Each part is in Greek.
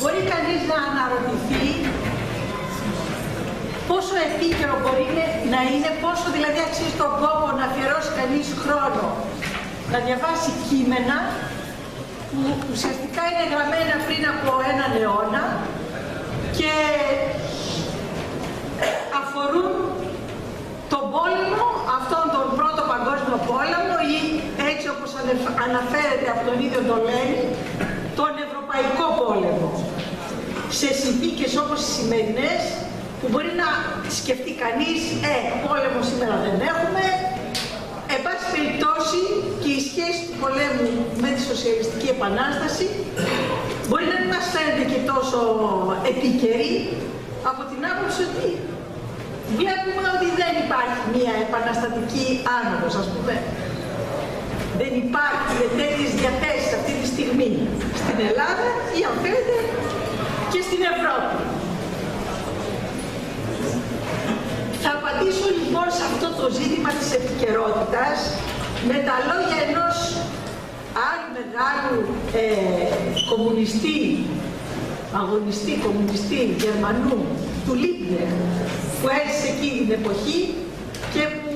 Μπορεί κανείς να αναρωτηθεί πόσο επίκαιρο μπορεί να είναι, πόσο δηλαδή αξίζει τον κόπο να αφιερώσει κανείς χρόνο να διαβάσει κείμενα που ουσιαστικά είναι γραμμένα πριν από έναν αιώνα και αφορούν τον πόλεμο, αυτόν τον πρώτο παγκόσμιο πόλεμο ή έτσι όπως αναφέρεται από τον ίδιο τον Λένιν, τον Ευρωπαϊκό πόλεμο. Σε συνθήκες όπως οι σημερινές που μπορεί να σκεφτεί κανείς, πόλεμο σήμερα δεν έχουμε, εν πάση περιπτώσει και η σχέση του πολέμου με τη Σοσιαλιστική Επανάσταση μπορεί να μην μας φαίνεται και τόσο επίκαιρη από την άποψη ότι βλέπουμε ότι δεν υπάρχει μια επαναστατική άνοδος, ας πούμε. Δεν υπάρχει τέτοιες διαθέσεις αυτή τη στιγμή στην Ελλάδα ή αν θέλετε και στην Ευρώπη. Θα απαντήσω λοιπόν σε αυτό το ζήτημα της επικαιρότητας με τα λόγια ενός άλλου μεγάλου κομμουνιστή Γερμανού, του Λίμπνερ, που έζησε εκείνη την εποχή και που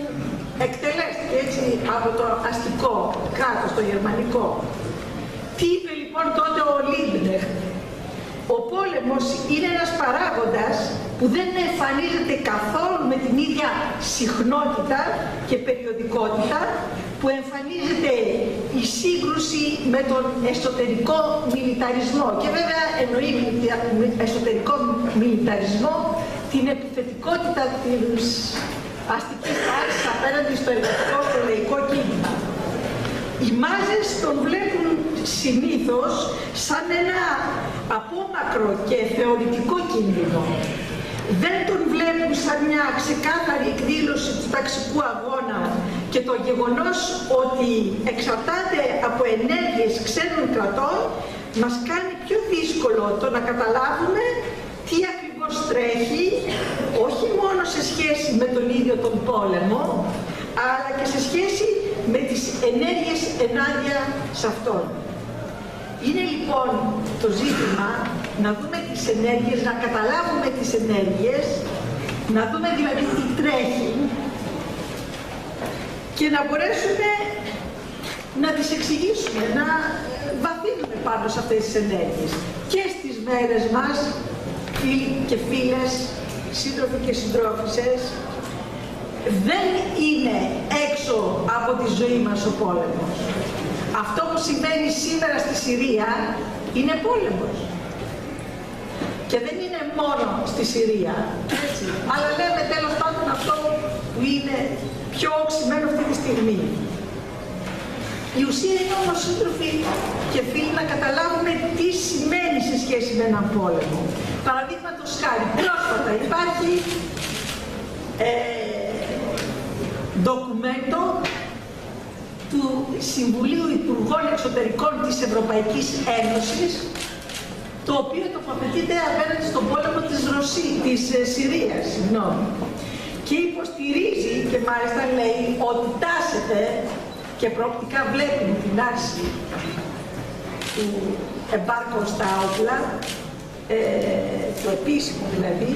εκτελέστηκε έτσι από το αστικό κράτος, το γερμανικό. Τι είπε λοιπόν τότε ο Λίμπνερ? Ο πόλεμος είναι ένας παράγοντας που δεν εμφανίζεται καθόλου με την ίδια συχνότητα και περιοδικότητα που εμφανίζεται η σύγκρουση με τον εσωτερικό μιλιταρισμό. Και βέβαια εννοεί εσωτερικό μιλιταρισμό την επιθετικότητα της αστικής τάξης απέναντι στο εργατικό, στο λαϊκό κίνημα. Οι μάζες τον βλέπουν συνήθως σαν ένα απόμακρο και θεωρητικό κίνδυνο. Δεν τον βλέπουν σαν μια ξεκάθαρη εκδήλωση του ταξικού αγώνα και το γεγονός ότι εξαρτάται από ενέργειες ξένων κρατών μας κάνει πιο δύσκολο το να καταλάβουμε τι ακριβώς τρέχει, όχι μόνο σε σχέση με τον ίδιο τον πόλεμο, αλλά και σε σχέση με τις ενέργειες ενάντια σε αυτόν. Είναι λοιπόν το ζήτημα να δούμε τις ενέργειες, να καταλάβουμε τις ενέργειες, να δούμε δηλαδή τι τρέχει και να μπορέσουμε να τις εξηγήσουμε, να βαθύνουμε πάνω σε αυτές τις ενέργειες. Και στις μέρες μας, φίλοι και φίλες, σύντροφοι και συντρόφισσες, δεν είναι έξω από τη ζωή μας ο πόλεμος. Αυτό που συμβαίνει σήμερα στη Συρία είναι πόλεμος. Και δεν είναι μόνο στη Συρία, έτσι. Αλλά λέμε τέλος πάντων αυτό που είναι πιο οξυμένο αυτή τη στιγμή. Η ουσία είναι όμως, σύντροφοι και φίλοι, να καταλάβουμε τι σημαίνει σε σχέση με έναν πόλεμο. Παραδείγματος χάρη, πρόσφατα υπάρχει ντοκουμέντο του Συμβουλίου Υπουργών Εξωτερικών της Ευρωπαϊκής Ένωσης, το οποίο τοποθετείται απέναντι στον πόλεμο της Συρίας, και υποστηρίζει και μάλιστα λέει ότι τάσεται και προοπτικά βλέπουμε την άρση του εμπάρκου στα όπλα, το επίσημο δηλαδή,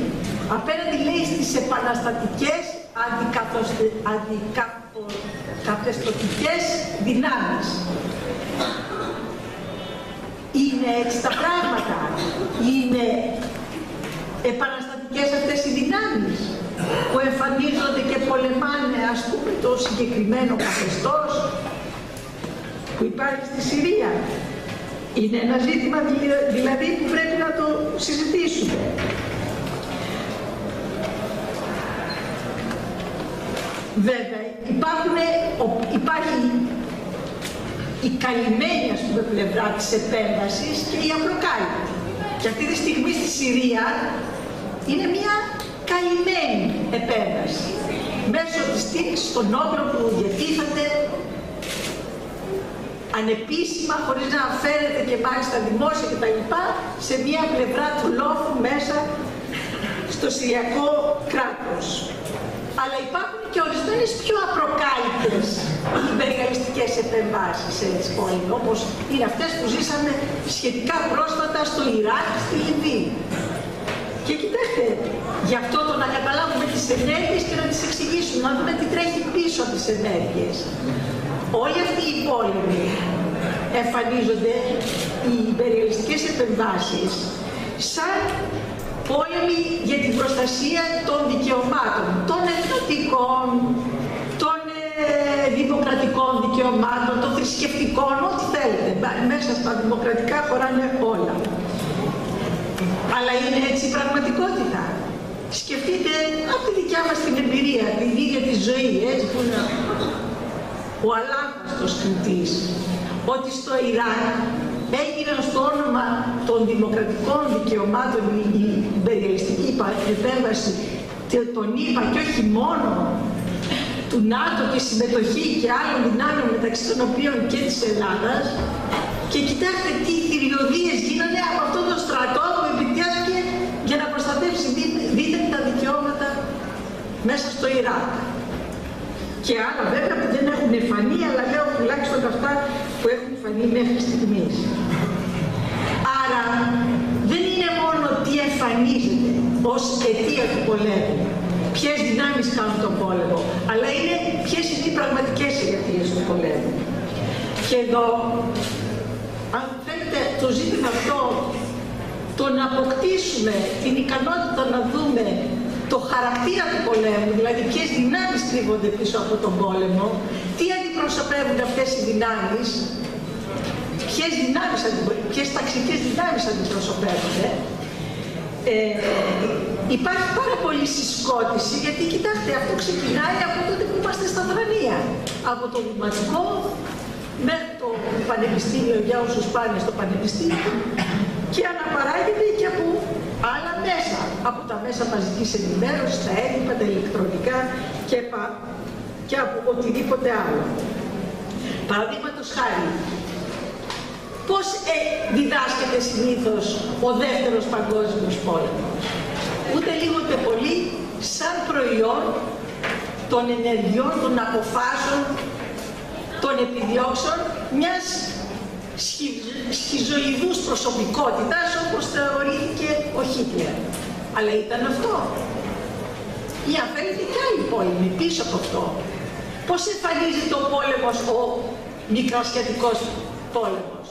απέναντι λέει στις επαναστατικές αντικαθεστωτικές δυνάμεις. Είναι έτσι τα πράγματα? Είναι επαναστατικές αυτές οι δυνάμεις που εμφανίζονται και πολεμάνε, ας πούμε, το συγκεκριμένο καθεστώς που υπάρχει στη Συρία? Είναι ένα ζήτημα δηλαδή που πρέπει να το συζητήσουμε. Βέβαια, υπάρχει η καλυμμένη, ας πούμε, πλευρά της επέμβασης και η απλοκάλυπτη. Και αυτή τη στιγμή στη Συρία είναι μια καλυμμένη επέμβαση μέσω της στήριξης των όπλων που διατίθεται ανεπίσημα, χωρίς να φέρεται και μάλιστα δημόσια κτλ. Σε μια πλευρά του λόφου μέσα στο Συριακό κράτος. αλλά υπάρχουν και ορισμένες πιο απροκάλυπτες υπεριαλιστικές επεμβάσεις της πόλης, όπως είναι αυτές που ζήσαμε σχετικά πρόσφατα στο Ιράκ, στη Λιβύη. Και κοιτάξτε, γι' αυτό το να καταλάβουμε τις ενέργειες και να τις εξηγήσουμε, να δούμε τι τρέχει πίσω από τις ενέργειες. Όλοι αυτοί οι πόλεμοι εμφανίζονται, οι υπεριαλιστικές επεμβάσεις, σαν πόλεμοι για την προστασία των δικαιωμάτων, των εθνοτικών, των δημοκρατικών δικαιωμάτων, των θρησκευτικών, ό,τι θέλετε. Μέσα στα δημοκρατικά χωράνε όλα. Αλλά είναι έτσι η πραγματικότητα. Σκεφτείτε από τη δικιά μας την εμπειρία, την ίδια τη ζωή, έτσι που είναι ο αλάνθαστος κριτής, ότι στο Ιράκ έγιναν στο όνομα των δημοκρατικών δικαιωμάτων η υπεριαλιστική επέμβαση των ΗΠΑ και όχι μόνο του ΝΑΤΟ και συμμετοχή και άλλων δυνάμεων μεταξύ των οποίων και της Ελλάδας. Και κοιτάξτε τι θηριωδίες γίνανε από αυτόν τον στρατό που επιτιάθηκε για να προστατεύσει δίθεν τα δικαιώματα μέσα στο Ιράκ. Και άλλα βέβαια που δεν έχουν φανεί, αλλά λέω τουλάχιστον αυτά που έχουν φανεί μέχρι στιγμής. Άρα δεν είναι μόνο τι εμφανίζεται ως αιτία του πολέμου, ποιες δυνάμεις κάνουν τον πόλεμο, αλλά είναι ποιες είναι οι πραγματικές αιτίες του πολέμου. Και εδώ, αν θέλετε, το ζήτημα αυτό, το να αποκτήσουμε την ικανότητα να δούμε το χαρακτήρα του πολέμου, δηλαδή ποιες δυνάμεις κρύβονται πίσω από τον πόλεμο, τι αντιπροσωπεύουν αυτές οι δυνάμεις, ποιες ταξικές δυνάμεις αντιπροσωπεύονται. Υπάρχει πάρα πολύ συσκότηση, γιατί κοιτάξτε, αυτό ξεκινάει από τότε που είμαστε στα Δρανία. Από το Δημοτικό μέχρι το Πανεπιστήμιο, για όσους πάνε στο Πανεπιστήμιο, και αναπαράγεται και από άλλα μέσα, από τα μέσα μαζικής ενημέρωσης, τα έντυπα, τα ηλεκτρονικά και από οτιδήποτε άλλο. Παραδείγματος χάρη, πώς διδάσκεται συνήθως ο Δεύτερος Παγκόσμιος Πόλεμος? Ούτε λίγο ούτε πολύ σαν προϊόν των ενεργειών, των αποφάσεων, των επιδιώξεων μιας σχιζοειδούς προσωπικότητας, όπως θεωρήθηκε ο Χίτλερ. Αλλά ήταν αυτό? Ή αν θέλετε και άλλοι πόλεμοι πίσω από αυτό? Πώς εμφανίζεται ο πόλεμος, ο Μικρασιατικός πόλεμος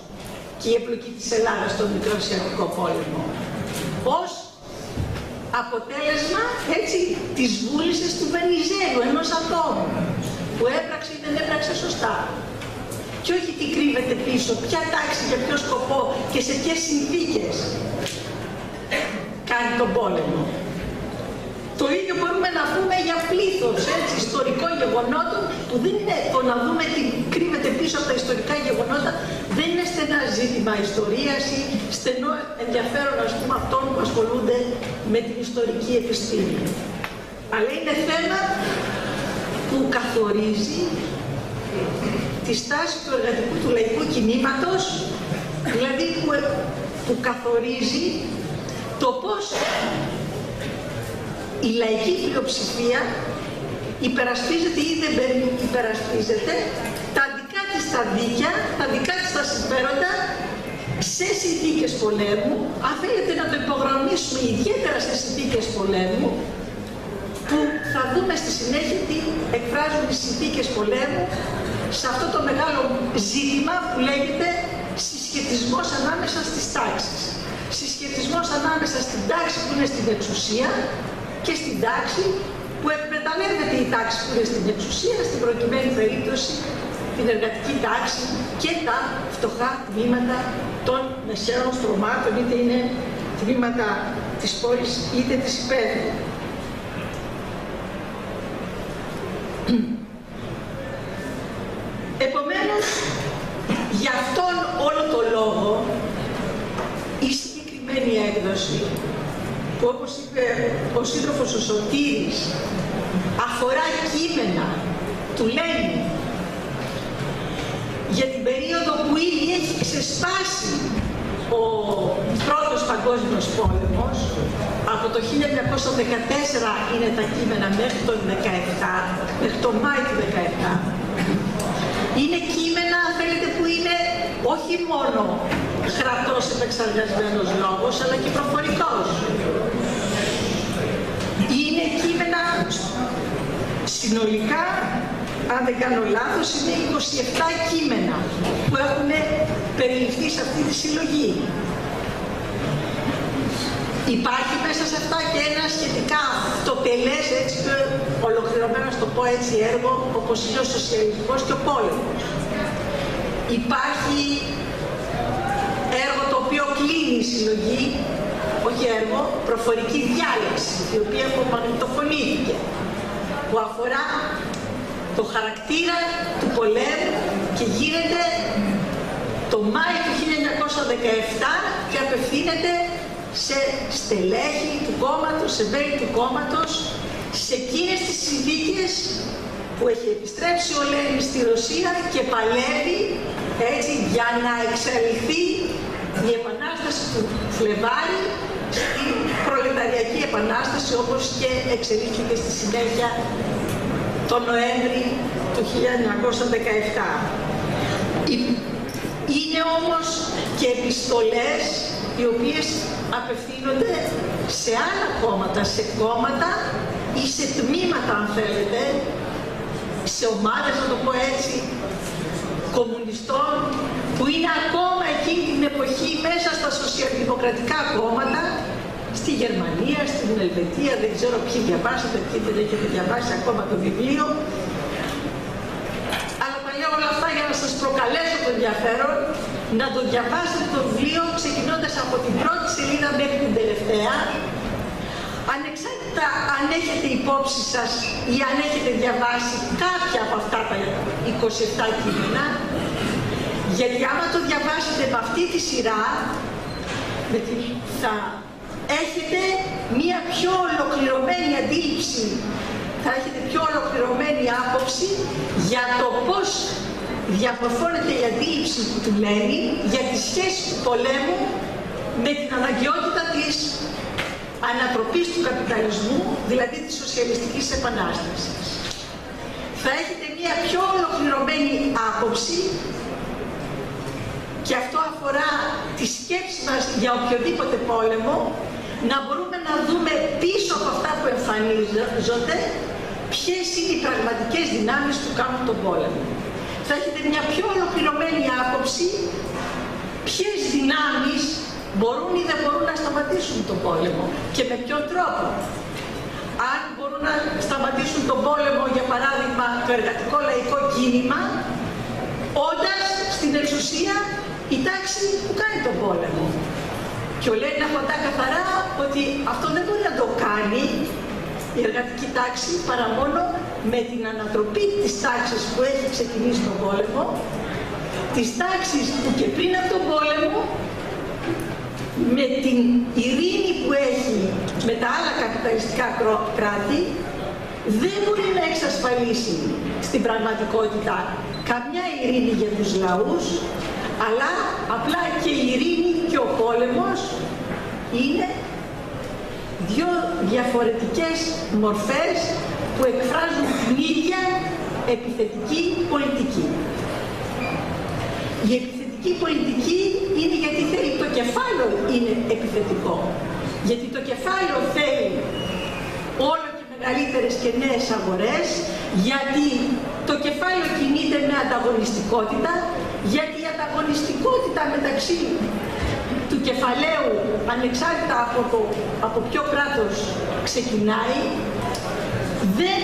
και η εμπλοκή της Ελλάδας στον Μικρασιατικό πόλεμο? Ως αποτέλεσμα, έτσι, της βούλησης του Βενιζέλου, ενός ατόμου, που έπραξε ή δεν έπραξε σωστά. Και όχι τι κρύβεται πίσω, ποια τάξη, για ποιο σκοπό και σε ποιες συνθήκες κάνει τον πόλεμο. Το ίδιο μπορούμε να πούμε για πλήθος ιστορικών γεγονότων, που δεν είναι το να δούμε τι κρύβεται πίσω από τα ιστορικά γεγονότα, δεν είναι στενά ζήτημα ιστορίας ή στενό ενδιαφέρον, ας πούμε, αυτών που ασχολούνται με την ιστορική επιστήμη. Αλλά είναι θέμα που καθορίζει τη στάση του εργατικού του λαϊκού κινήματος, δηλαδή που καθορίζει το πώς η λαϊκή πλειοψηφία υπερασπίζεται ή δεν υπερασπίζεται τα δικά της τα δίκαια, τα δικά της τα συμφέροντα σε συνθήκες πολέμου, αν θέλετε να το υπογραμμίσουμε ιδιαίτερα σε συνθήκες πολέμου, που θα δούμε στη συνέχεια τι εκφράζουν οι συνθήκες πολέμου σε αυτό το μεγάλο ζήτημα που λέγεται συσχετισμός ανάμεσα στις τάξεις. Συσχετισμός ανάμεσα στην τάξη που είναι στην εξουσία και στην τάξη που εκμεταλλεύεται η τάξη που είναι στην εξουσία, στην προκειμένη περίπτωση την εργατική τάξη και τα φτωχά τμήματα των μεσαίων στρωμάτων, είτε είναι τμήματα της πόλης είτε της υπαίθρου. Επομένως, για αυτόν όλο το λόγο, η συγκεκριμένη έκδοση, που όπως είπε ο σύντροφος ο Σωτήρης, αφορά κείμενα του Λένιν για την περίοδο που ήδη έχει ξεσπάσει ο πρώτος παγκόσμιος πόλεμος, από το 1914 είναι τα κείμενα μέχρι το 17, μέχρι το Μάη του 17. Είναι κείμενα, αν θέλετε, που είναι όχι μόνο γραπτός επεξεργασμένος λόγος, αλλά και προφορικός. Είναι κείμενα συνολικά, αν δεν κάνω λάθος, είναι 27 κείμενα που έχουν περιληφθεί σε αυτή τη συλλογή. Υπάρχει μέσα σε αυτά και ένα σχετικά αυτοτελές, έτσι ολοκληρωμένο, να το πω έτσι, έργο, όπως είναι ο σοσιαλισμός και ο πόλεμος. Υπάρχει έργο το οποίο κλείνει η συλλογή, όχι έργο, προφορική διάλεξη, η οποία απομαγνητοφωνήθηκε, που αφορά το χαρακτήρα του πολέμου και γίνεται το Μάη του 1917 και απευθύνεται σε στελέχη του κόμματος, σε μέλη του κόμματος, σε εκείνες τις συνθήκες που έχει επιστρέψει ο Λένιν στη Ρωσία και παλεύει έτσι για να εξαλειφθεί η επανάσταση του Φλεβάρη, η προλεταριακή επανάσταση, όπως και εξελίχθηκε στη συνέχεια τον Νοέμβρη του 1917. Είναι όμως και επιστολές οι οποίες απευθύνονται σε άλλα κόμματα ή σε τμήματα, αν θέλετε, σε ομάδες, να το πω έτσι, κομμουνιστών, που είναι ακόμα εκείνη την εποχή μέσα στα σοσιαλδημοκρατικά κόμματα, στη Γερμανία, στην Ελβετία, δεν ξέρω ποιοι διαβάσατε, ποιοι δεν έχετε διαβάσει ακόμα το βιβλίο. Αλλά τα λέω όλα αυτά για να σας προκαλέσω το ενδιαφέρον, να το διαβάσετε το βιβλίο ξεκινώντας από την πρώτη σελίδα μέχρι την τελευταία, ανεξάρτητα αν έχετε υπόψη σας ή αν έχετε διαβάσει κάποια από αυτά τα 27 κείμενα, γιατί άμα το διαβάσετε με αυτή τη σειρά, θα έχετε μία πιο ολοκληρωμένη αντίληψη, θα έχετε πιο ολοκληρωμένη άποψη για το πώς διαμορφώνεται η αντίληψη του Λένιν για τη σχέση του πολέμου με την αναγκαιότητα της ανατροπής του καπιταλισμού, δηλαδή της σοσιαλιστικής επανάστασης. Θα έχετε μία πιο ολοκληρωμένη άποψη και αυτό αφορά τη σκέψη μας για οποιοδήποτε πόλεμο, να μπορούμε να δούμε πίσω από αυτά που εμφανίζονται ποιες είναι οι πραγματικές δυνάμεις που κάνουν τον πόλεμο. Θα έχετε μια πιο ολοκληρωμένη άποψη ποιες δυνάμεις μπορούν ή δεν μπορούν να σταματήσουν τον πόλεμο και με ποιον τρόπο. Αν μπορούν να σταματήσουν τον πόλεμο, για παράδειγμα, το εργατικό λαϊκό κίνημα, όντας στην εξουσία η τάξη που κάνει τον πόλεμο. Και ο Λένιν απαντά καθαρά ότι αυτό δεν μπορεί να το κάνει η εργατική τάξη παρά μόνο με την ανατροπή της τάξης που έχει ξεκινήσει τον πόλεμο, της τάξης που και πριν από τον πόλεμο, με την ειρήνη που έχει με τα άλλα καπιταλιστικά κράτη, δεν μπορεί να εξασφαλίσει στην πραγματικότητα καμιά ειρήνη για τους λαούς, αλλά απλά και η ειρήνη και ο πόλεμος είναι δύο διαφορετικές μορφές που εκφράζουν την ίδια επιθετική πολιτική. Η επιθετική πολιτική είναι γιατί θέλει, το κεφάλαιο είναι επιθετικό. Γιατί το κεφάλαιο θέλει όλο και μεγαλύτερες και νέες αγορές, γιατί το κεφάλαιο κινείται με ανταγωνιστικότητα, γιατί η ανταγωνιστικότητα μεταξύ του κεφαλαίου, ανεξάρτητα από ποιο κράτος ξεκινάει, δεν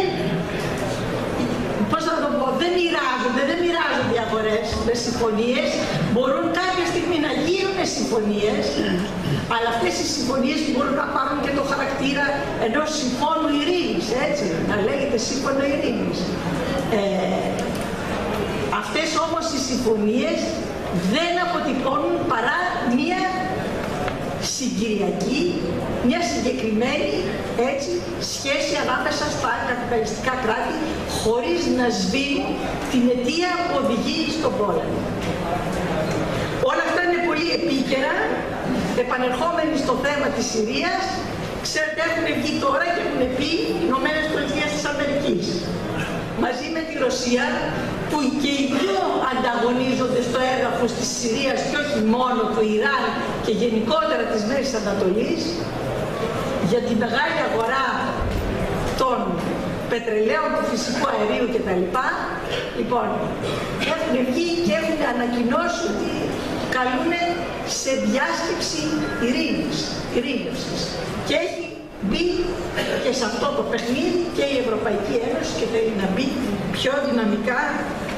μοιράζονται οι αγορές με συμφωνίες, μπορούν κάποια στιγμή να γίνουν συμφωνίες, αλλά αυτές οι συμφωνίες μπορούν να πάρουν και το χαρακτήρα ενός συμφώνου ειρήνης, έτσι, να λέγεται σύμφωνο ειρήνης. Αυτές όμως οι συμφωνίες δεν αποτυπώνουν παρά μία συγκυριακή, μια συγκεκριμένη έτσι, σχέση ανάμεσα στα καπιταλιστικά κράτη, χωρίς να σβήνουν την αιτία που οδηγεί στον πόλεμο. Όλα αυτά είναι πολύ επίκαιρα, επανερχόμενοι στο θέμα της Συρίας, ξέρετε, έχουν βγει τώρα και έχουν πει οι Ηνωμένες Πολιτείες της Αμερικής. Μαζί με τη Ρωσία, που και οι δυο ανταγωνίζονται στο έδαφος της Συρίας και όχι μόνο του Ιράν και γενικότερα της Μέσης Ανατολής, για τη μεγάλη αγορά των πετρελαίων, του φυσικού αερίου κτλ. Λοιπόν, έχουν βγει και έχουν ανακοινώσει ότι καλούν σε διάσκεψη ειρήνευσης. Και έχει μπει και σε αυτό το παιχνίδι και η Ευρωπαϊκή Ένωση και θέλει να μπει πιο δυναμικά.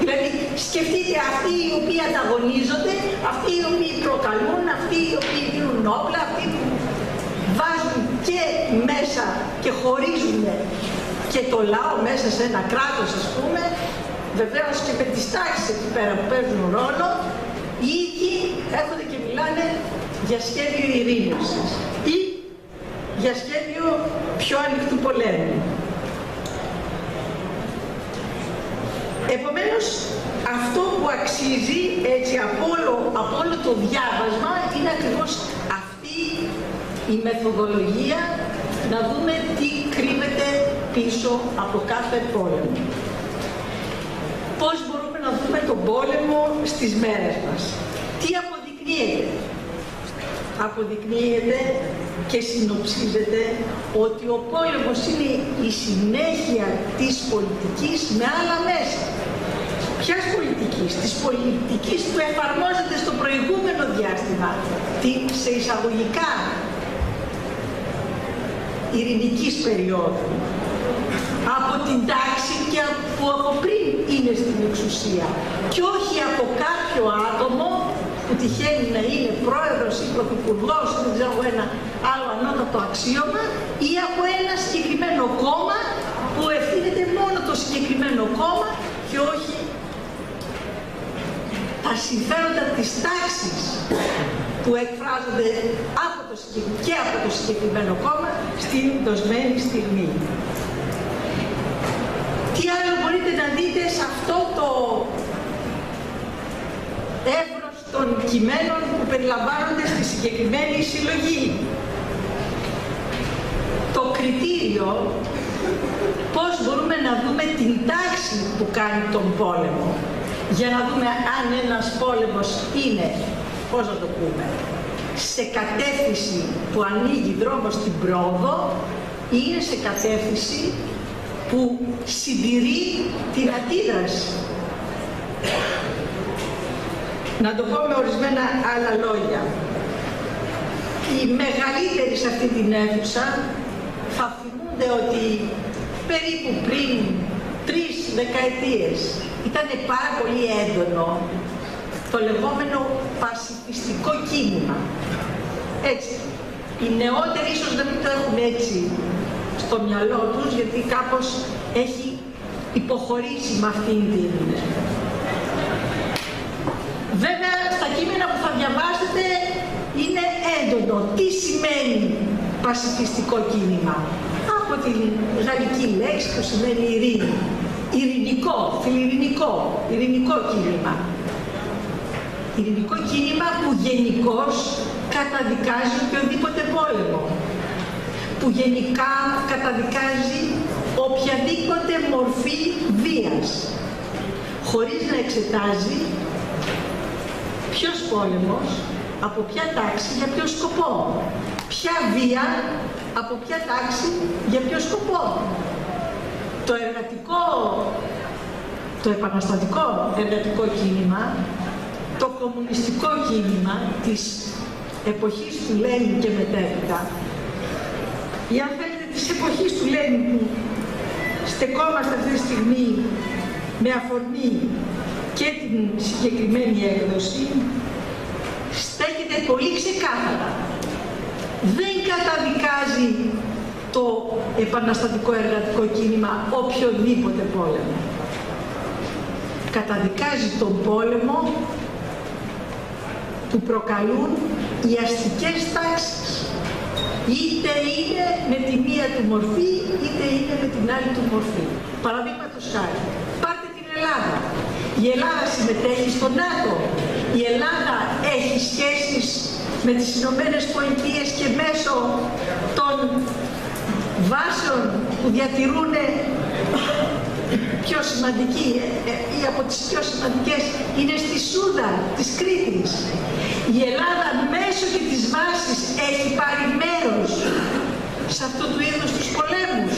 Δηλαδή, σκεφτείτε αυτοί οι οποίοι ανταγωνίζονται, αυτοί οι οποίοι προκαλούν, αυτοί οι οποίοι δίνουν όπλα, αυτοί που βάζουν και μέσα και χωρίζουν και το λαό μέσα σε ένα κράτος, ας πούμε, βεβαίως και με τις τάξεις εκεί πέρα που παίζουν ρόλο, οι ίδιοι έρχονται και μιλάνε για σχέδιο ειρήνευσης ή για σχέδιο πιο ανοιχτού πολέμου. Επομένως, αυτό που αξίζει έτσι από όλο το διάβασμα είναι ακριβώς αυτή η μεθοδολογία, να δούμε τι κρύβεται πίσω από κάθε πόλεμο. Πώς μπορούμε να δούμε τον πόλεμο στις μέρες μας. Τι αποδεικνύεται. Αποδεικνύεται και συνοψίζεται ότι ο πόλεμος είναι η συνέχεια της πολιτικής με άλλα μέσα. Ποιας πολιτικής? Της πολιτικής που εφαρμόζεται στο προηγούμενο διάστημα, σε εισαγωγικά ειρηνικής περίοδου, από την τάξη και που από πριν είναι στην εξουσία και όχι από κάποιο άτομο που τυχαίνει να είναι πρόεδρος ή πρωθυπουργός, δεν ξέρω, ένα άλλο ανώτατο αξίωμα, ή από ένα συγκεκριμένο κόμμα που ευθύνεται μόνο το συγκεκριμένο κόμμα και όχι τα συμφέροντα της τάξης που εκφράζονται και από το συγκεκριμένο κόμμα στην δοσμένη στιγμή. Τι άλλο μπορείτε να δείτε σε αυτό το εύρος των κειμένων που περιλαμβάνονται στη συγκεκριμένη συλλογή? Το κριτήριο, πώς μπορούμε να δούμε την τάξη που κάνει τον πόλεμο, για να δούμε αν ένας πόλεμος είναι, πώς να το πούμε, σε κατεύθυνση που ανοίγει δρόμο στην πρόοδο ή είναι σε κατεύθυνση που συντηρεί την αντίδραση. Να το πω με ορισμένα άλλα λόγια. Οι μεγαλύτεροι σε αυτή την αίθουσα θα θυμούνται ότι περίπου πριν 3 δεκαετίες ήταν πάρα πολύ έντονο το λεγόμενο πασιφιστικό κίνημα. Έτσι. Οι νεότεροι ίσως δεν το έχουν έτσι στο μυαλό τους, γιατί κάπως έχει υποχωρήσει με αυτήν την. Βέβαια, στα κείμενα που θα διαβάσετε είναι έντονο. Τι σημαίνει πασιφιστικό κίνημα? Από την γαλλική λέξη που σημαίνει ειρήνη. Ειρηνικό, ειρηνικό κίνημα. Ειρηνικό κίνημα που γενικώς καταδικάζει οποιοδήποτε πόλεμο. Που γενικά καταδικάζει οποιαδήποτε μορφή βίας. Χωρίς να εξετάζει ποιος πόλεμος, από ποια τάξη, για ποιο σκοπό. Ποια βία, από ποια τάξη, για ποιο σκοπό. Το εργατικό, το επαναστατικό εργατικό κίνημα, το κομμουνιστικό κίνημα της εποχής του Λένιν και μετέπειτα, ή αν θέλετε της εποχής του Λένιν που στεκόμαστε αυτή τη στιγμή με αφορμή και την συγκεκριμένη έκδοση, στέκεται πολύ ξεκάθαρα. Δεν καταδικάζει το επαναστατικό εργατικό κίνημα οποιοδήποτε πόλεμο. Καταδικάζει τον πόλεμο που προκαλούν οι αστικές τάξεις. Είτε είναι με τη μία του μορφή, είτε είναι με την άλλη του μορφή. Παραδείγματος χάρη, πάρτε την Ελλάδα. Η Ελλάδα συμμετέχει στο ΝΑΤΟ. Η Ελλάδα έχει σχέσεις με τις Ηνωμένες Πολιτείες και μέσω των βάσεων που διατηρούν πιο σημαντική ή από τις πιο σημαντικές είναι στη Σούδα της Κρήτης. Η Ελλάδα μέσω και της βάσης έχει πάρει μέρος σε αυτού του είδους τους πολέμους,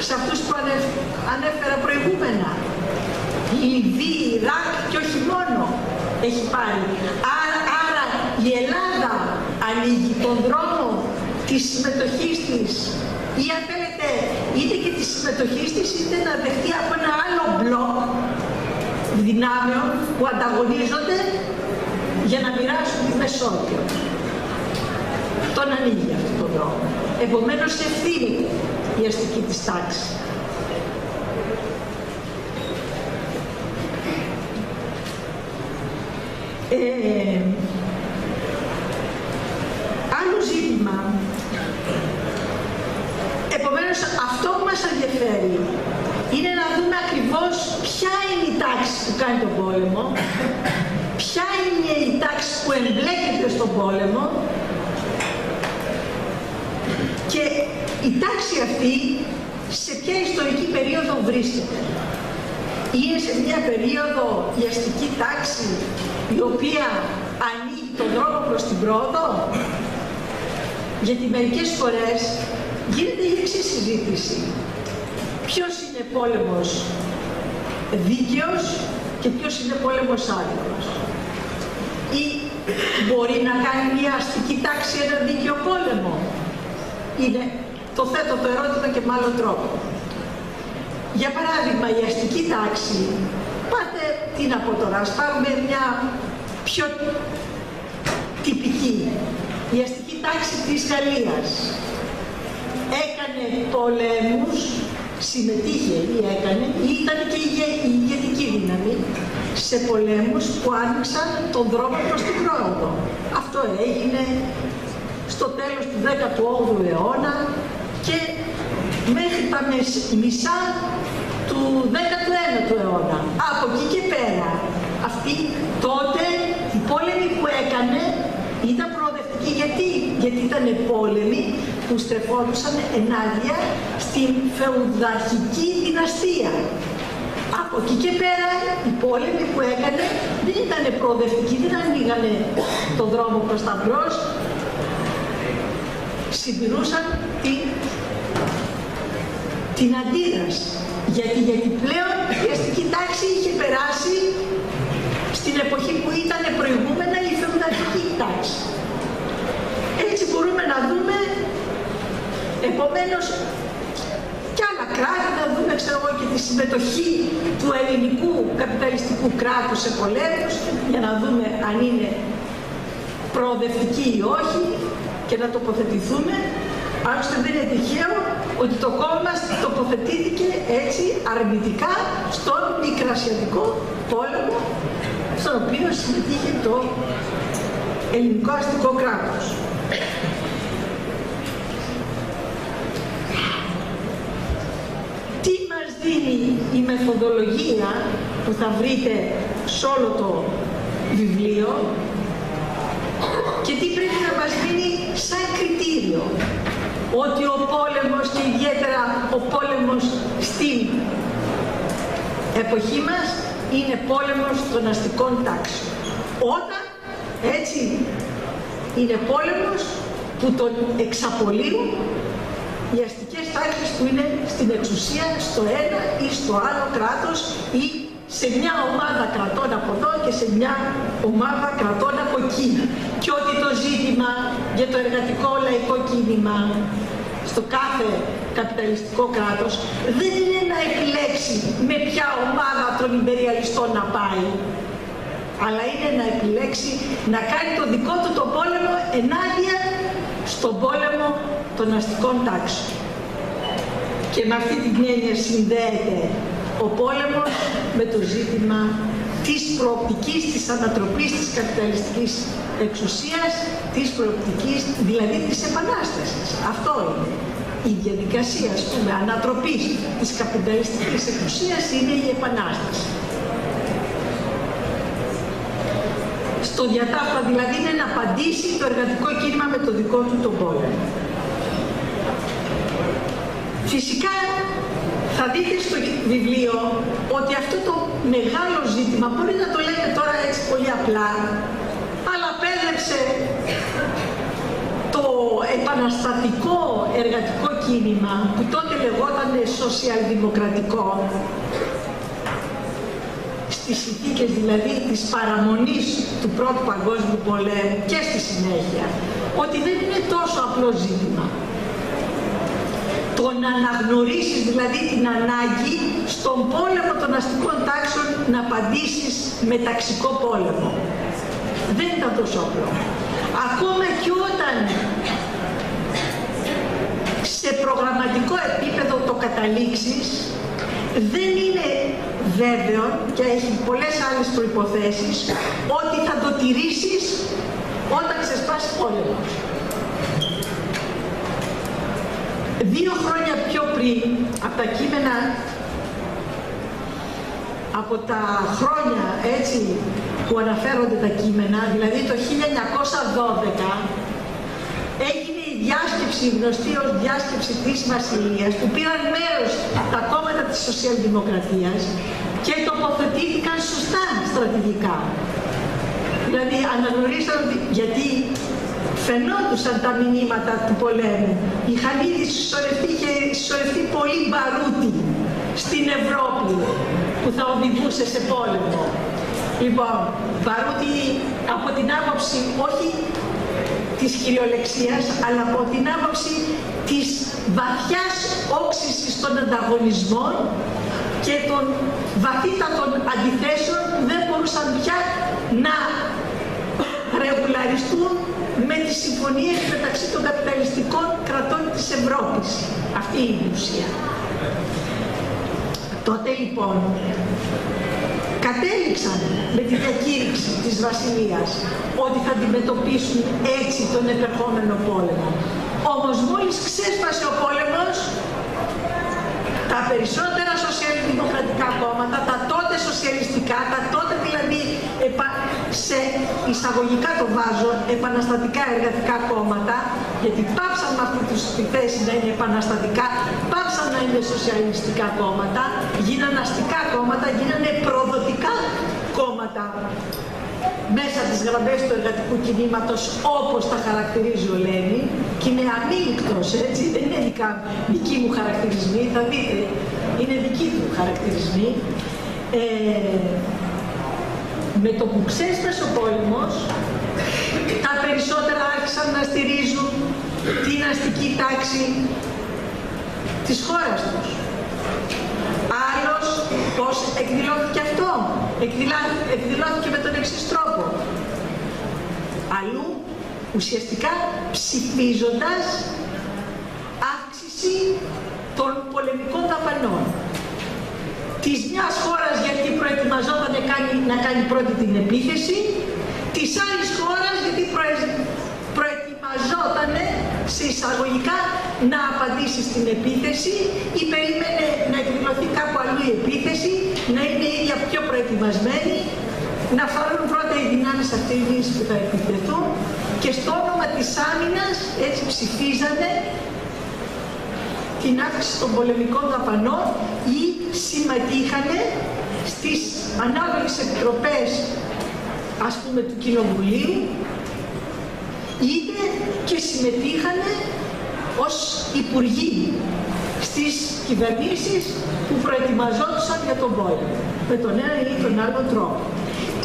σε αυτούς που ανέφερα προηγούμενα. Η Λιβύη, Ιράκ και όχι μόνο έχει πάρει. Άρα η Ελλάδα ανοίγει τον δρόμο της συμμετοχής της ή αν θέλετε είτε και της συμμετοχής της είτε να δεχτεί από ένα άλλο μπλοκ δυνάμεων που ανταγωνίζονται για να μοιράσουν τη Μεσόγειο. Τον ανοίγει αυτόν τον δρόμο. Επομένως ευθύνει η αστική της τάξη. Άλλο ζήτημα. Επομένως αυτό που μας ενδιαφέρει είναι να δούμε ακριβώς ποια είναι η τάξη που κάνει τον πόλεμο, ποια είναι η τάξη που εμπλέκεται στον πόλεμο και η τάξη αυτή σε ποια ιστορική περίοδο βρίσκεται. Είναι σε μια περίοδο η αστική τάξη η οποία ανοίγει τον δρόμο προς την πρόοδο, γιατί μερικές φορές γίνεται η εξής συζήτηση. Ποιος είναι πόλεμος δίκαιος και ποιος είναι πόλεμος άδικος. Ή μπορεί να κάνει μια αστική τάξη ένα δίκαιο πόλεμο. Είναι, το θέτω το ερώτημα και με άλλο τρόπο. Για παράδειγμα, η αστική τάξη, πάτε τι να πω τώρα, ας πάρουμε μια πιο τυπική. Η αστική τάξη της Γαλλίας έκανε πολέμους, συμμετείχε ή έκανε, ή ήταν και η ηγετική δύναμη σε πολέμους που άνοιξαν τον δρόμο προς την πρόοδο. Αυτό έγινε στο τέλος του 18ου αιώνα και μέχρι τα μισά του 19ου αιώνα. Από εκεί και πέρα, αυτή τότε οι πόλεμοι που έκανε ήταν προοδευτικοί. Γιατί ήταν πόλεμοι που στρεφόντουσαν ενάντια στην φεουδαρχική δυναστεία. Από εκεί και πέρα οι πόλεμοι που έκανε δεν ήταν προοδευτικοί, δεν ανοίγανε τον δρόμο προς τα μπρος, συντηρούσαν την αντίδραση. Γιατί πλέον η αστική τάξη είχε περάσει στην εποχή που ήταν προηγούμενα η φεουδαρχική τάξη. Έτσι μπορούμε να δούμε, επομένως, και άλλα κράτη, να δούμε, ξέρω εγώ, και τη συμμετοχή του ελληνικού καπιταλιστικού κράτους σε πολέμους, για να δούμε αν είναι προοδευτική ή όχι και να τοποθετηθούμε. Άλλωστε δεν είναι τυχαίο ότι το κόμμα μας τοποθετήθηκε έτσι αρνητικά στον Μικρασιατικό πόλεμο, στον οποίο συμμετείχε το ελληνικό αστικό κράτος. Τι μας δίνει η μεθοδολογία που θα βρείτε σε όλο το βιβλίο και τι πρέπει να μας δίνει σαν κριτήριο? Ότι ο πόλεμος και ιδιαίτερα ο πόλεμος στην εποχή μας είναι πόλεμος των αστικών τάξεων. Όταν έτσι είναι πόλεμος που τον εξαπολύουν οι αστικές τάξεις που είναι στην εξουσία στο ένα ή στο άλλο κράτος ή σε μια ομάδα κρατών από εδώ και σε μια ομάδα κρατών από εκεί. Και ότι το ζήτημα για το εργατικό λαϊκό κίνημα στο κάθε καπιταλιστικό κράτος δεν είναι να επιλέξει με ποια ομάδα των υπεριαλιστών να πάει, αλλά είναι να επιλέξει να κάνει το δικό του τον πόλεμο ενάντια στον πόλεμο των αστικών τάξεων. Και με αυτή την έννοια συνδέεται ο πόλεμος με το ζήτημα της προοπτικής, της ανατροπής της καπιταλιστικής εξουσίας, της προοπτικής, δηλαδή της επανάστασης. Αυτό είναι. Η διαδικασία, ας πούμε, ανατροπής της καπιταλιστικής εξουσίας είναι η επανάσταση. στο διατάφτα, δηλαδή είναι να απαντήσει το εργατικό κίνημα με το δικό του τον πόλεμο. Φυσικά θα δείτε στο βιβλίο ότι αυτό το μεγάλο ζήτημα, μπορεί να το λέμε τώρα έτσι πολύ απλά, αλλά απέδρεψε το επαναστατικό εργατικό κίνημα που τότε λεγόταν σοσιαλδημοκρατικό, στις συνθήκες δηλαδή της παραμονής του Πρώτου Παγκόσμιου Πολέμου και στη συνέχεια, ότι δεν είναι τόσο απλό ζήτημα. Το να αναγνωρίσεις δηλαδή την ανάγκη στον πόλεμο των αστικών τάξεων να απαντήσεις με ταξικό πόλεμο. Δεν ήταν τόσο απλό. Ακόμα και όταν σε προγραμματικό επίπεδο το καταλήξεις, δεν είναι βέβαιο και έχει πολλές άλλες προϋποθέσεις ότι θα το τηρήσεις όταν ξεσπάσει πόλεμος. 2 χρόνια πιο πριν, από τα κείμενα, από τα χρόνια έτσι που αναφέρονται τα κείμενα, δηλαδή το 1912, έγινε η διάσκεψη, γνωστή ως διάσκεψη της Βασιλείας, που πήραν μέρος τα κόμματα της σοσιαλδημοκρατίας και τοποθετήθηκαν σωστά στρατηγικά. Δηλαδή αναγνωρίσαν ότι, γιατί φαινόντουσαν τα μηνύματα του πολέμου. Είχαν ήδη συσσωρευτεί πολύ μπαρούτι στην Ευρώπη που θα οδηγούσε σε πόλεμο. Λοιπόν, μπαρούτι από την άποψη όχι της κυριολεξίας, αλλά από την άποψη της βαθιάς όξυσης των ανταγωνισμών και των βαθύτατων αντιθέσεων που δεν μπορούσαν πια να ρεγουλαριστούν με τις συμφωνίες μεταξύ των καπιταλιστικών κρατών της Ευρώπης. Αυτή είναι η ουσία. Τότε λοιπόν κατέληξαν με τη διακήρυξη της Βασιλείας ότι θα αντιμετωπίσουν έτσι τον επερχόμενο πόλεμο. Όμως μόλις ξέσπασε ο πόλεμος, τα περισσότερα σοσιαλδημοκρατικά κόμματα, τα τότε σοσιαλιστικά, τα τότε δηλαδή σε εισαγωγικά το βάζω επαναστατικά εργατικά κόμματα, γιατί πάψαν με αυτή τη θέση να είναι επαναστατικά, πάψαν να είναι σοσιαλιστικά κόμματα, γίνανε αστικά κόμματα, γίνανε προδοτικά κόμματα μέσα από τις γραμμές του εργατικού κινήματος, όπως τα χαρακτηρίζει ο Λένιν, και είναι αμήλικτος, έτσι, δεν είναι δικοί μου χαρακτηρισμοί, θα δείτε, είναι δικοί του χαρακτηρισμοί. Με το που ξέσπασε ο πόλεμος, τα περισσότερα άρχισαν να στηρίζουν την αστική τάξη της χώρας τους. Άλλος, πώς εκδηλώθηκε αυτό? Εκδηλώθηκε με τον εξής τρόπο. Αλλού, ουσιαστικά ψηφίζοντας αύξηση των πολεμικών δαπανών. Της μιας χώρας γιατί προετοιμαζόταν να κάνει πρώτη την επίθεση, της άλλης χώρας γιατί προετοιμαζόταν σε εισαγωγικά να απαντήσει στην επίθεση ή περίμενε να εκδηλωθεί κάπου αλλού η επίθεση, να είναι η ίδια πιο προετοιμασμένη, να φάρουν πρώτα οι δυνάμεις αυτές που θα επιτεθούν και στο όνομα της άμυνας έτσι ψηφίζανε την αύξηση των πολεμικών δαπανών ή συμμετείχανε στις ανάλογες επιτροπές, ας πούμε, του Κοινοβουλίου, είτε και συμμετείχανε ως υπουργοί στις κυβερνήσεις που προετοιμαζόντουσαν για τον πόλεμο, με τον ένα ή τον άλλο τρόπο.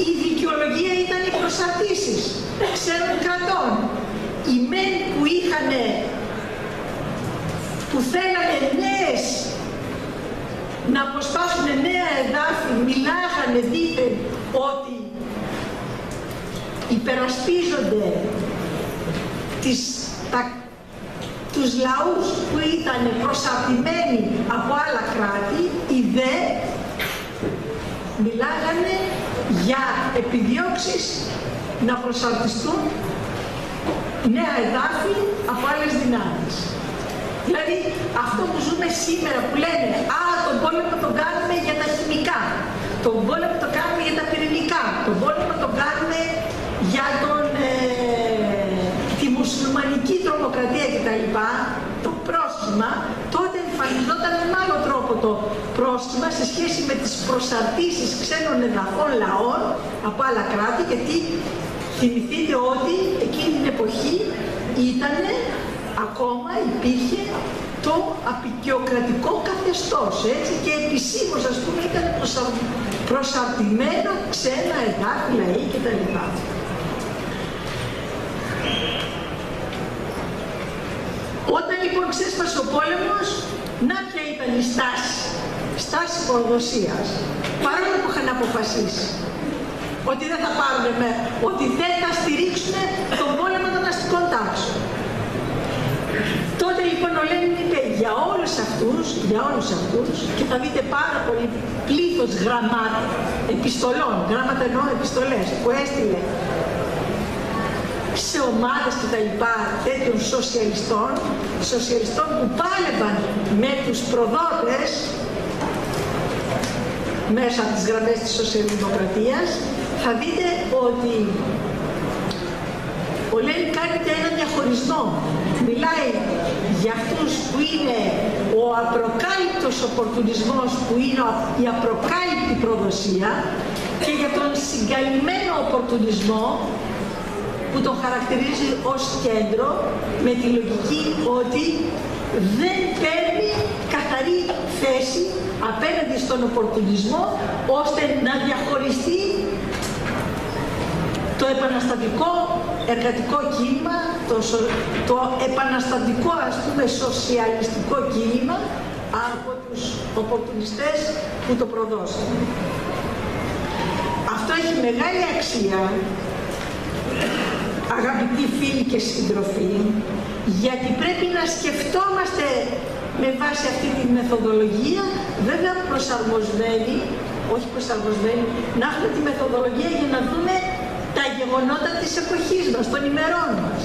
Η δικαιολογία ήταν οι προσαρτήσεις ξένων κρατών. Οι μεν που που θέλανε να αποσπάσουν νέα εδάφη, μιλάγανε δήθεν ότι υπερασπίζονται τους λαούς που ήταν προσαρτημένοι από άλλα κράτη, οι δε μιλάγανε για επιδιώξεις να προσαρτιστούν νέα εδάφη από άλλες δυνάμεις. Δηλαδή αυτό που ζούμε σήμερα που λένε τον πόλεμο τον κάνουμε για τα χημικά, τον πόλεμο τον κάνουμε για τα πυρηνικά, τον πόλεμο τον κάνουμε για τη μουσουλμανική τρομοκρατία κτλ. Το πρόσχημα, τότε εμφανιζόταν με άλλο τρόπο το πρόσχημα σε σχέση με τις προσαρτήσεις ξένων εδαφών λαών από άλλα κράτη, γιατί θυμηθείτε ότι εκείνη την εποχή υπήρχε το αποικιοκρατικό καθεστώς, έτσι, και επισήμως, ας πούμε, ήταν προσαρτημένα ξένα εδάφη, λαοί κτλ. Όταν λοιπόν ξέσπασε ο πόλεμος, να ποια ήταν η στάση προδοσίας, παρόλο που είχαν αποφασίσει ότι δεν θα πάρουν ότι δεν θα στηρίξουν τον πόλεμο των αστικών τάξεων. Τότε λοιπόν ο Λένιν είπε για όλους αυτούς, και θα δείτε πάρα πολύ πλήθος επιστολών, γράμματα εννοώ επιστολές, που έστειλε σε ομάδες και τα λοιπά τέτοιων σοσιαλιστών που πάλευαν με τους προδότες μέσα από τις γραμμές της σοσιαλδημοκρατίας. Θα δείτε ότι ο Λένιν κάνει ένα διαχωρισμό. Μιλάει για αυτούς που είναι ο απροκάλυπτος οπορτουνισμός, που είναι η απροκάλυπτη προδοσία, και για τον συγκαλυμμένο οπορτουνισμό, που τον χαρακτηρίζει ως κέντρο, με τη λογική ότι δεν παίρνει καθαρή θέση απέναντι στον οπορτουνισμό, ώστε να διαχωριστεί το επαναστατικό εργατικό κίνημα, το επαναστατικό, ας πούμε, σοσιαλιστικό κίνημα από τους οπορτουνιστές που το προδώσαν. Αυτό έχει μεγάλη αξία, αγαπητοί φίλοι και σύντροφοι, γιατί πρέπει να σκεφτόμαστε με βάση αυτή τη μεθοδολογία, βέβαια να έχουμε τη μεθοδολογία για να δούμε τα γεγονότα της εποχής μας, των ημερών μας.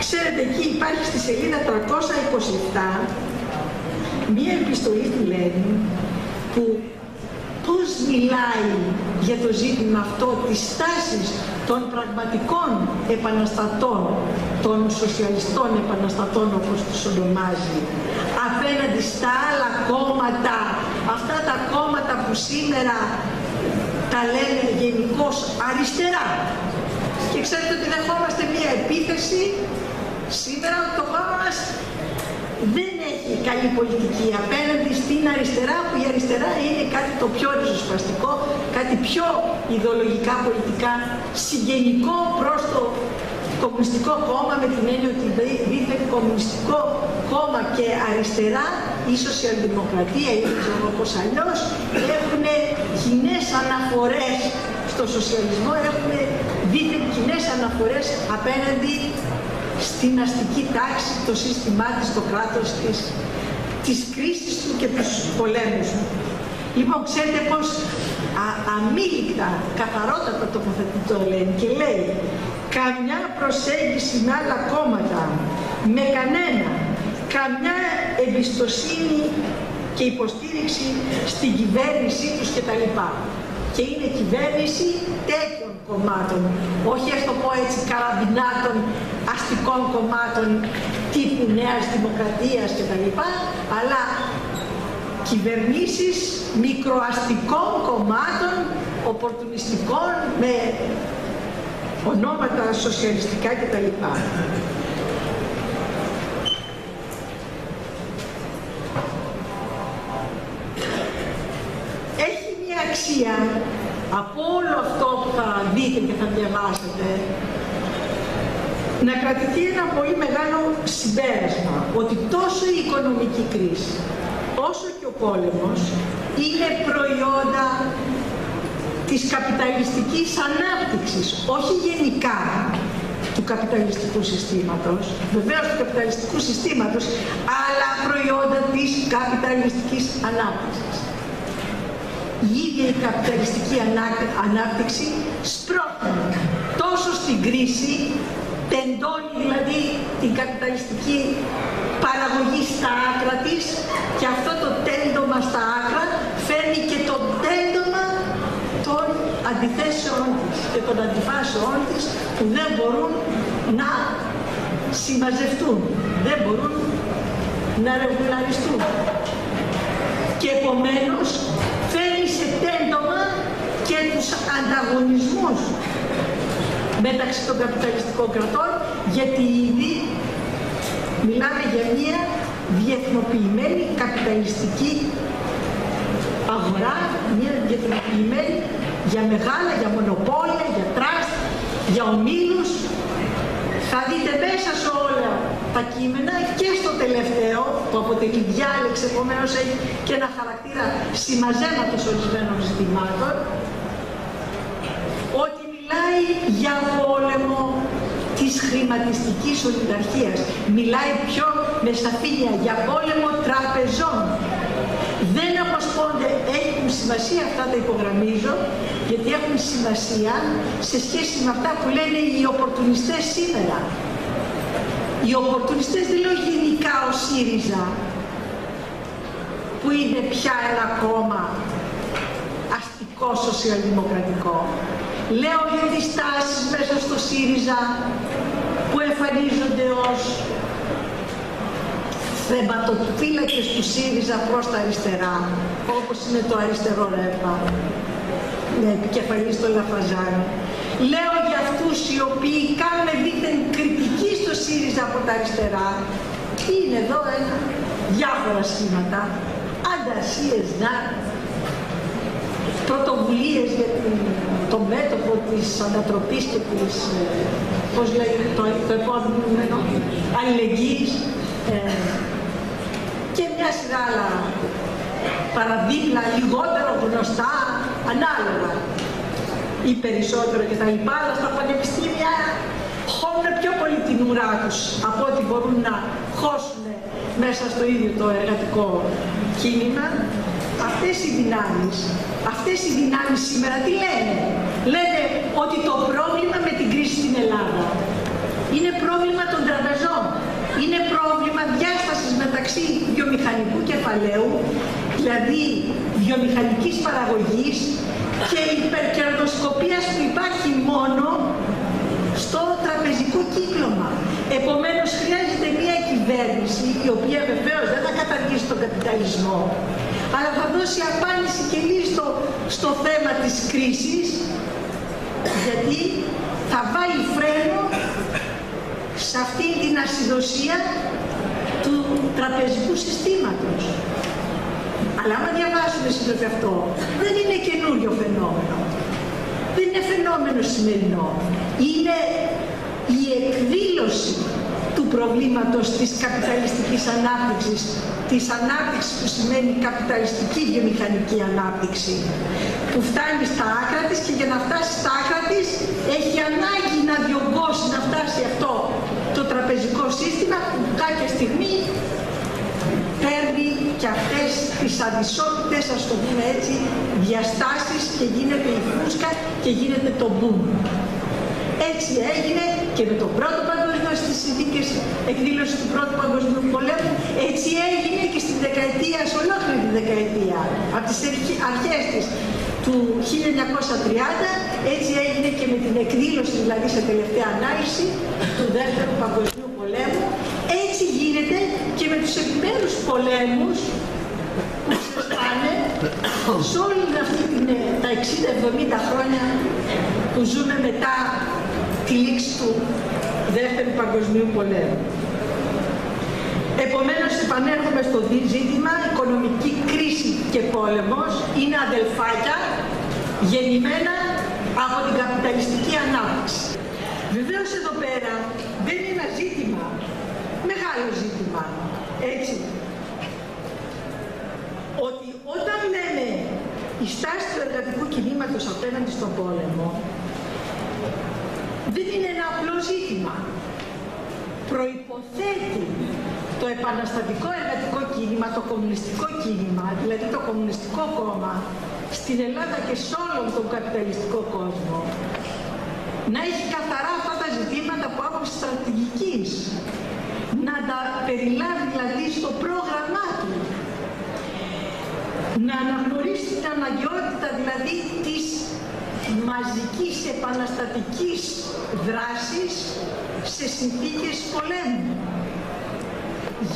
Ξέρετε, εκεί υπάρχει στη σελίδα 327 μία επιστολή του Λένιν, που πώς μιλάει για το ζήτημα αυτό της στάσης των πραγματικών επαναστατών, των σοσιαλιστών επαναστατών όπως τους ονομάζει, απέναντι στα άλλα κόμματα, αυτά τα κόμματα που σήμερα τα λένε γενικώς αριστερά. Και ξέρετε ότι δεχόμαστε μία επίθεση σήμερα ότι το κόμμα μας δεν έχει καλή πολιτική απέναντι στην αριστερά, που η αριστερά είναι κάτι το πιο ριζοσπαστικό, κάτι πιο ιδεολογικά πολιτικά συγγενικό προς το κομμουνιστικό κόμμα, με την έννοια ότι δίθεν κομμουνιστικό κόμμα και αριστερά, η σοσιαλδημοκρατία ή δεν ξέρω πώς αλλιώς, έχουν κοινές αναφορές στο σοσιαλισμό, έχουν δίθεν κοινές αναφορές απέναντι στην αστική τάξη, το σύστημά της, το κράτος της, τις κρίσεις του και τους πολέμους του. Λοιπόν, ξέρετε πως αμήλικτα, καθαρότατα τοποθετεί το Λένιν και λέει καμιά προσέγγιση με άλλα κόμματα, με κανένα, καμιά εμπιστοσύνη και υποστήριξη στην κυβέρνησή τους κτλ. Και είναι κυβέρνηση τέτοιων κομμάτων, όχι ας το πω έτσι καραμπινάτων, αστικών κομμάτων τύπου Νέας Δημοκρατίας κτλ. Αλλά κυβερνήσεις μικροαστικών κομμάτων, οπορτουνιστικών, με ονόματα σοσιαλιστικά κτλ. Έχει μια αξία από όλο αυτό που θα δείτε και θα διαβάσετε, να κρατηθεί ένα πολύ μεγάλο συμπέρασμα, ότι τόσο η οικονομική κρίση, όσο και ο πόλεμος, είναι προϊόντα της καπιταλιστικής ανάπτυξης, όχι γενικά του καπιταλιστικού συστήματος, βεβαίως του καπιταλιστικού συστήματος, αλλά προϊόντα της καπιταλιστικής ανάπτυξης. Η ίδια η καπιταλιστική ανάπτυξη σπρώχνει τόσο στην κρίση, τεντώνει δηλαδή την καπιταλιστική παραγωγή στα άκρα της, και αυτό το τέντομα στα άκρα φέρνει και το τέντομα των αντιθέσεων της. και των αντιφάσεών της που δεν μπορούν να συμμαζευτούν, δεν μπορούν να ρεγουλαριστούν. Και επομένως φέρνει σε τέντομα και τους ανταγωνισμούς μεταξύ των καπιταλιστικών κρατών, γιατί ήδη μιλάμε για μια διεθνοποιημένη καπιταλιστική αγορά, μια διεθνοποιημένη για μεγάλα, για μονοπόλια, για τραστ, για ομίλους. Θα δείτε μέσα σε όλα τα κείμενα και στο τελευταίο, που αποτελεί διάλεξη, επομένως έχει και ένα χαρακτήρα συμμαζέματος ορισμένων ζητημάτων, ότι μιλάει για πόλεμο της χρηματιστικής ολιγαρχίας. Μιλάει πιο με σαφήνεια για πόλεμο τραπεζών. Δεν αποσπώνται, έχουν σημασία, αυτά τα υπογραμμίζω, γιατί έχουν σημασία σε σχέση με αυτά που λένε οι οπορτουνιστές σήμερα. Οι οπορτουνιστές δεν λέω γενικά ο ΣΥΡΙΖΑ, που είναι πια ένα κόμμα αστικό σοσιαλδημοκρατικό. Λέω για τις τάσεις μέσα στο ΣΥΡΙΖΑ που εμφανίζονται ως θεματοφύλακες του ΣΥΡΙΖΑ προς τα αριστερά, όπως είναι το αριστερό ρεύμα, με επικεφαλής το Λαφαζάνη. Λέω για αυτούς οι οποίοι κάνουν δίθεν κριτική στο ΣΥΡΙΖΑ από τα αριστερά. Είναι εδώ διάφορα σχήματα, αντασίες, πρωτοβουλίες για το μέτωπο της ανατροπής και της, πώς λέγεται το επόμενο, αλληλεγγύης, και μια σειρά άλλα παραδείγματα, λιγότερο γνωστά, ανάλογα ή περισσότερο κτλ. Αλλά στα πανεπιστήμια χώνουν πιο πολύ την ουρά τους από ό,τι μπορούν να χώσουν μέσα στο ίδιο το εργατικό κίνημα. Αυτές οι δυνάμεις σήμερα τι λένε? Λένε ότι το πρόβλημα με την κρίση στην Ελλάδα είναι πρόβλημα των τραπεζών. Είναι πρόβλημα διάστασης μεταξύ βιομηχανικού κεφαλαίου, δηλαδή βιομηχανικής παραγωγής, και υπερκερδοσκοπίας που υπάρχει μόνο στο τραπεζικό κύκλωμα. Επομένως χρειάζεται μια κυβέρνηση η οποία βεβαίως δεν θα καταργήσει τον καπιταλισμό, αλλά θα δώσει απάντηση και λύση στο θέμα της κρίσης, γιατί θα βάλει φρένο σε αυτή την ασυδοσία του τραπεζικού συστήματος. Αλλά άμα διαβάσουμε σύντομα αυτό, δεν είναι καινούριο φαινόμενο. Δεν είναι φαινόμενο σημερινό. Είναι η εκδήλωση του προβλήματος της καπιταλιστικής ανάπτυξης, της ανάπτυξης που σημαίνει καπιταλιστική βιομηχανική ανάπτυξη, που φτάνει στα άκρα της, και για να φτάσει στα άκρα της έχει ανάγκη να διωγγώσει, να φτάσει αυτό το τραπεζικό σύστημα που κάποια στιγμή παίρνει και αυτές τις αδυσότητες, ας το πούμε έτσι, διαστάσεις, και γίνεται η φούσκα και γίνεται το boom. Έτσι έγινε και με τον Πρώτο Παγκόσμιο, στις συνθήκες εκδήλωσης του Πρώτου Παγκοσμίου Πολέμου, έτσι έγινε και στην δεκαετία, σε ολόκληρη τη δεκαετία, από τις αρχές της του 1930, έτσι έγινε και με την εκδήλωση, δηλαδή σε τελευταία ανάλυση, του Δεύτερου Παγκοσμίου Πολέμου. Έτσι γίνεται και με τους επιμέρους πολέμους που ξεσπάνε σε όλη αυτή τα 60-70 χρόνια που ζούμε μετά τη λήξη του Δεύτερου Παγκοσμίου Πολέμου. Επομένως, επανέρχομαι στο ζήτημα, οικονομική κρίση και πόλεμος είναι αδελφάκια γεννημένα από την καπιταλιστική ανάπτυξη. Βεβαίως εδώ πέρα δεν είναι ένα ζήτημα, μεγάλο ζήτημα, έτσι, ότι όταν λέμε η στάση του εργατικού κινήματος απέναντι στον πόλεμο, δεν είναι ένα απλό ζήτημα. Προϋποθέτει το επαναστατικό εργατικό κίνημα, το κομμουνιστικό κίνημα, δηλαδή το κομμουνιστικό κόμμα, στην Ελλάδα και σε όλον τον καπιταλιστικό κόσμο, να έχει καθαρά αυτά τα ζητήματα από άποψη στρατηγικής, να τα περιλάβει δηλαδή στο πρόγραμμά του, να αναγνωρίσει την αναγκαιότητα δηλαδή της μαζικής επαναστατικής δράσης σε συνθήκες πολέμου,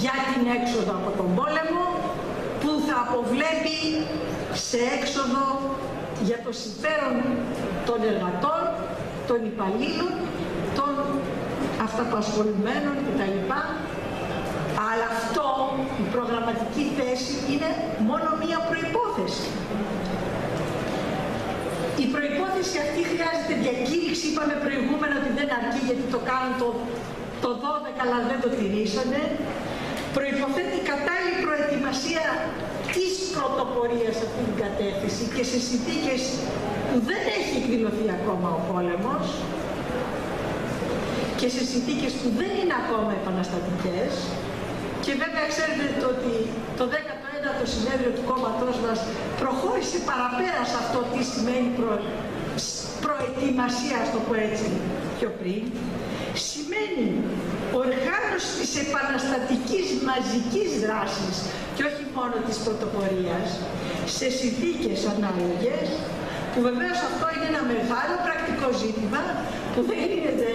για την έξοδο από τον πόλεμο που θα αποβλέπει σε έξοδο για το συμφέρον των εργατών, των υπαλλήλων, των αυταπασχολημένων κτλ. Αλλά αυτό, η προγραμματική θέση, είναι μόνο μία προϋπόθεση. Η προϋπόθεση αυτή χρειάζεται διακήρυξη, είπαμε προηγούμενα ότι δεν αρκεί γιατί το κάνουν το 12 αλλά δεν το τηρήσανε. Προϋποθέτει κατάλληλη προετοιμασία της πρωτοπορίας σε αυτή την κατεύθυνση και σε συνθήκες που δεν έχει εκδηλωθεί ακόμα ο πόλεμος και σε συνθήκες που δεν είναι ακόμα επαναστατικές. Και βέβαια ξέρετε ότι το 19ο συνέδριο του κόμματός μας προχώρησε παραπέρα σε αυτό τι σημαίνει προετοιμασία, ας το πω έτσι πιο πριν. Σημαίνει οργάνωση της επαναστατικής μαζικής δράσης και όχι μόνο της πρωτοπορίας σε συνθήκες ανάλογες, που βεβαίως αυτό είναι ένα μεγάλο πρακτικό ζήτημα που δεν γίνεται,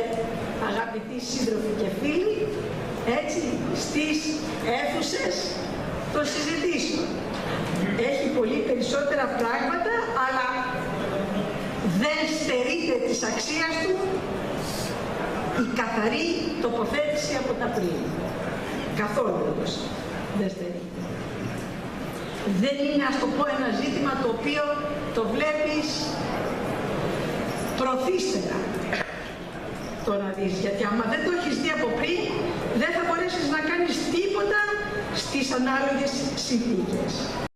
αγαπητοί σύντροφοι και φίλοι, έτσι, στις αίθουσες των συζητήσεων. Έχει πολύ περισσότερα πράγματα, αλλά δεν στερείται της αξίας του η καθαρή τοποθέτηση από τα πριν. Καθόλου όμως δεν στερείται. Δεν είναι, ας το πω, ένα ζήτημα το οποίο το βλέπεις προθύστερα. Το να δεις, γιατί άμα δεν το έχεις δει από πριν, δεν θα μπορέσεις να κάνεις τίποτα στις ανάλογες συνθήκες.